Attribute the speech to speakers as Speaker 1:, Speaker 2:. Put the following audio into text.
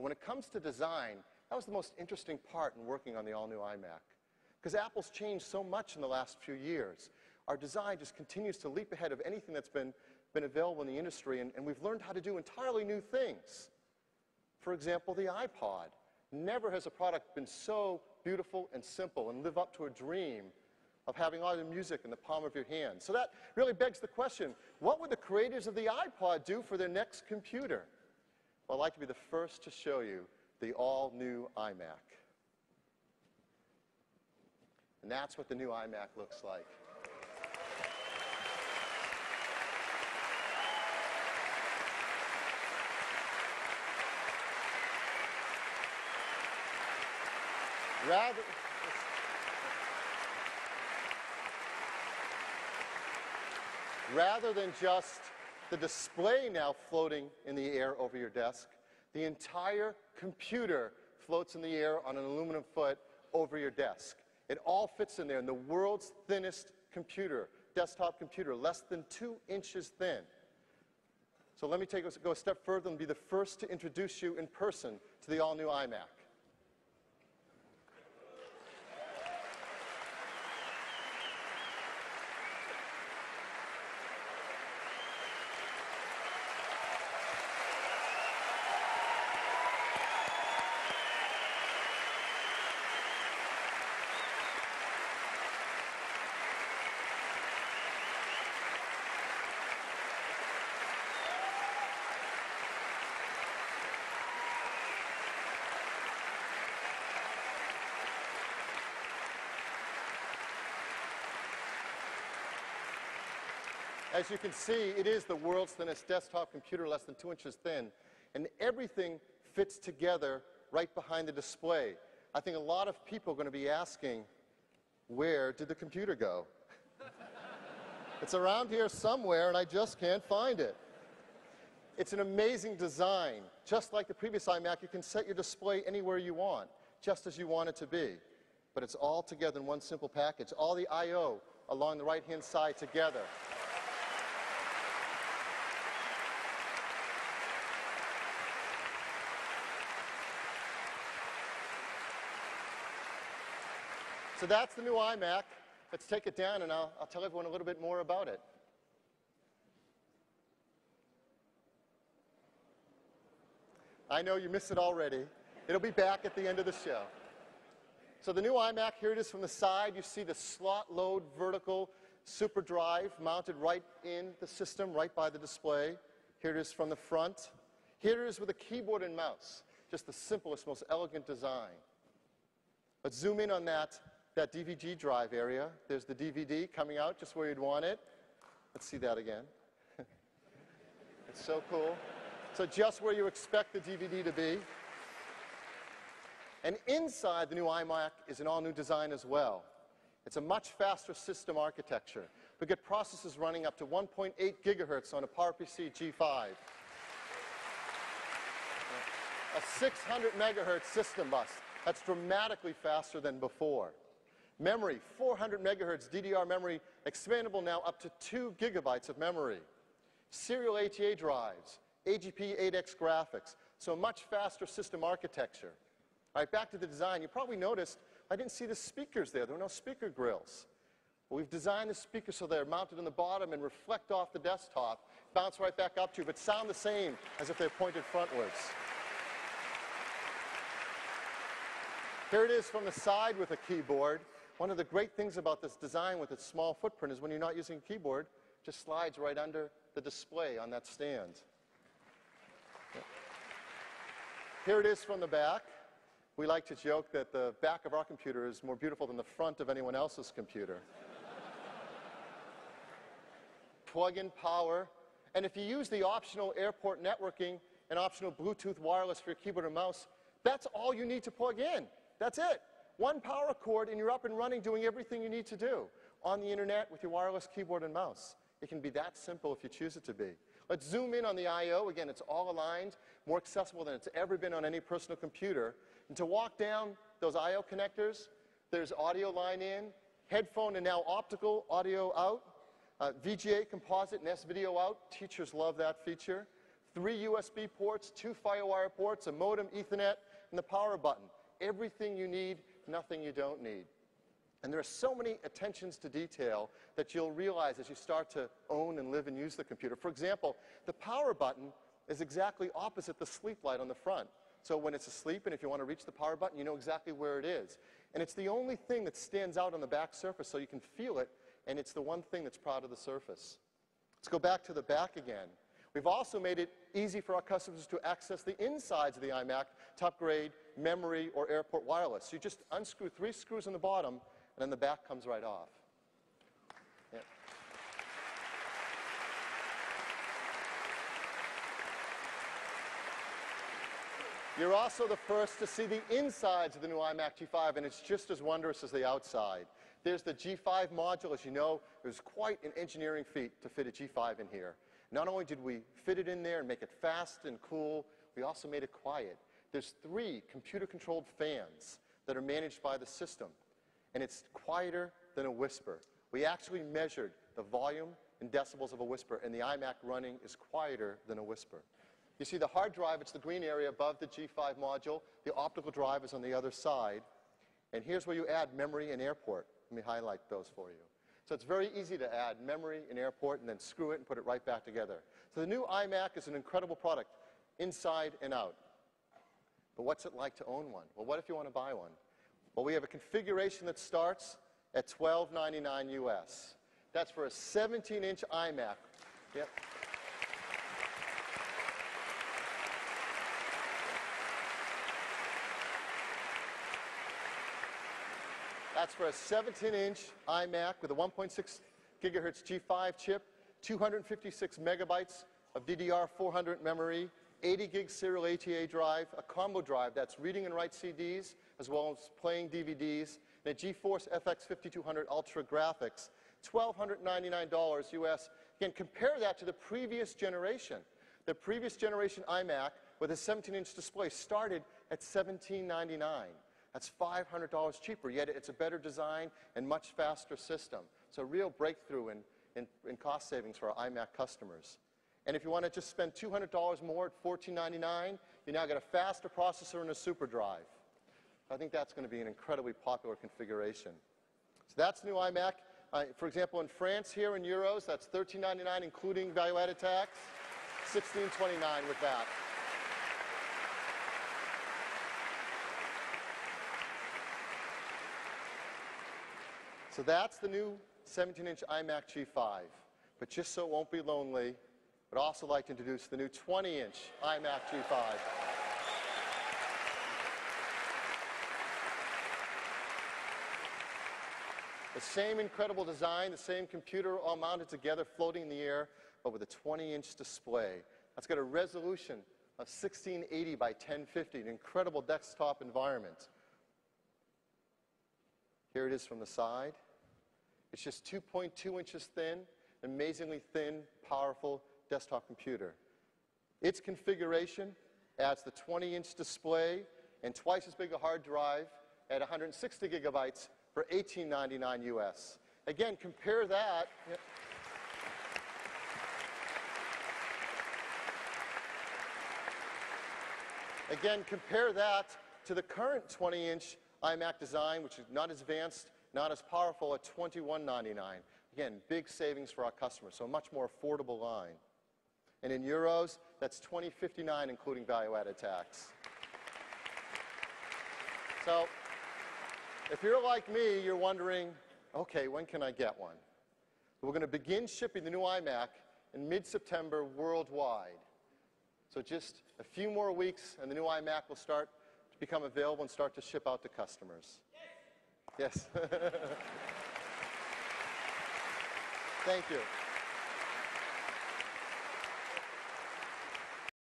Speaker 1: But when it comes to design, that was the most interesting part in working on the all-new iMac. Because Apple's changed so much in the last few years. Our design just continues to leap ahead of anything that's been available in the industry, and we've learned how to do entirely new things. For example, the iPod. Never has a product been so beautiful and simple and live up to a dream of having all the music in the palm of your hand. So that really begs the question, what would the creators of the iPod do for their next computer? Well, I'd like to be the first to show you the all-new iMac. And that's what the new iMac looks like. Rather than just the display now floating in the air over your desk, the entire computer floats in the air on an aluminum foot over your desk. It all fits in there in the world's thinnest computer, desktop computer, less than 2 inches thin. So let me go a step further and be the first to introduce you in person to the all-new iMac. As you can see, it is the world's thinnest desktop computer, less than 2 inches thin, and everything fits together right behind the display. I think a lot of people are going to be asking, where did the computer go? It's around here somewhere, and I just can't find it. It's an amazing design. Just like the previous iMac, you can set your display anywhere you want, just as you want it to be. But it's all together in one simple package. All the I/O along the right-hand side together. So that's the new iMac. Let's take it down, and I'll tell everyone a little bit more about it. I know you missed it already. It'll be back at the end of the show. So the new iMac, here it is from the side. You see the slot load vertical super drive mounted right in the system, right by the display. Here it is from the front. Here it is with a keyboard and mouse. Just the simplest, most elegant design. Let's zoom in on that DVD drive area. There's the DVD coming out just where you'd want it. Let's see that again. It's so cool. So just where you expect the DVD to be. And inside the new iMac is an all-new design as well. It's a much faster system architecture. We get processors running up to 1.8 gigahertz on a PowerPC G5. A 600 megahertz system bus. That's dramatically faster than before. Memory, 400 megahertz DDR memory, expandable now up to 2 gigabytes of memory. Serial ATA drives, AGP8X graphics, so much faster system architecture. All right, back to the design. You probably noticed I didn't see the speakers there. There were no speaker grills. Well, we've designed the speakers so they're mounted on the bottom and reflect off the desktop, bounce right back up to you, but sound the same as if they're pointed frontwards. Here it is from the side with a keyboard. One of the great things about this design with its small footprint is when you're not using a keyboard, it just slides right under the display on that stand. Here it is from the back. We like to joke that the back of our computer is more beautiful than the front of anyone else's computer. Plug-in power. And if you use the optional airport networking and optional Bluetooth wireless for your keyboard and mouse, that's all you need to plug in. That's it. One power cord and you're up and running doing everything you need to do on the internet with your wireless keyboard and mouse. It can be that simple if you choose it to be. Let's zoom in on the I/O. Again, it's all aligned, more accessible than it's ever been on any personal computer. And to walk down those I/O connectors, there's audio line in, headphone and now optical audio out, VGA composite and S-video out. Teachers love that feature. 3 USB ports, 2 FireWire ports, a modem, Ethernet, and the power button. Everything you need, nothing you don't need. And there are so many attentions to detail that you'll realize as you start to own and live and use the computer. For example, the power button is exactly opposite the sleep light on the front. So when it's asleep and if you want to reach the power button, you know exactly where it is. And it's the only thing that stands out on the back surface so you can feel it, and it's the one thing that's proud of the surface. Let's go back to the back again. We've also made it easy for our customers to access the insides of the iMac to upgrade memory or airport wireless. So you just unscrew 3 screws on the bottom, and then the back comes right off. Yeah. You're also the first to see the insides of the new iMac G5, and it's just as wondrous as the outside. There's the G5 module. As you know, it was quite an engineering feat to fit a G5 in here. Not only did we fit it in there and make it fast and cool, we also made it quiet. There's 3 computer-controlled fans that are managed by the system, and it's quieter than a whisper. We actually measured the volume in decibels of a whisper, and the iMac running is quieter than a whisper. You see the hard drive, it's the green area above the G5 module. The optical drive is on the other side. And here's where you add memory and airport. Let me highlight those for you. So it's very easy to add memory and airport and then screw it and put it right back together. So the new iMac is an incredible product, inside and out. But what's it like to own one? Well, what if you want to buy one? Well, we have a configuration that starts at $12.99 US. That's for a 17-inch iMac. Yep. That's for a 17-inch iMac with a 1.6 gigahertz G5 chip, 256 megabytes of DDR400 memory, 80 gig serial ATA drive, a combo drive that's reading and write CDs as well as playing DVDs, and a GeForce FX 5200 Ultra graphics, $1,299 US. Again, compare that to the previous generation. The previous generation iMac with a 17-inch display started at $1,799. That's $500 cheaper, yet it's a better design and much faster system. So a real breakthrough in cost savings for our iMac customers. And if you want to just spend $200 more at $1,499, you now get a faster processor and a super drive. I think that's going to be an incredibly popular configuration. So that's new iMac. For example, in France here in euros, that's $13.99 including value-added tax, $16.29 with that. So that's the new 17-inch iMac G5. But just so it won't be lonely, I'd also like to introduce the new 20-inch iMac G5. The same incredible design, the same computer all mounted together, floating in the air, but with a 20-inch display. That's got a resolution of 1680 by 1050, an incredible desktop environment. Here it is from the side. It's just 2.2 inches thin, amazingly thin, powerful desktop computer. Its configuration adds the 20-inch display and twice as big a hard drive at 160 gigabytes for $18.99 US. Again, compare that. Again, compare that to the current 20-inch iMac design, which is not as advanced, not as powerful, at $21.99. Again, big savings for our customers, so a much more affordable line. And in euros, that's $20.59, including value-added tax. So if you're like me, you're wondering, okay, when can I get one? We're going to begin shipping the new iMac in mid-September worldwide. So just a few more weeks, and the new iMac will start to become available and start to ship out to customers. Yes. Thank you.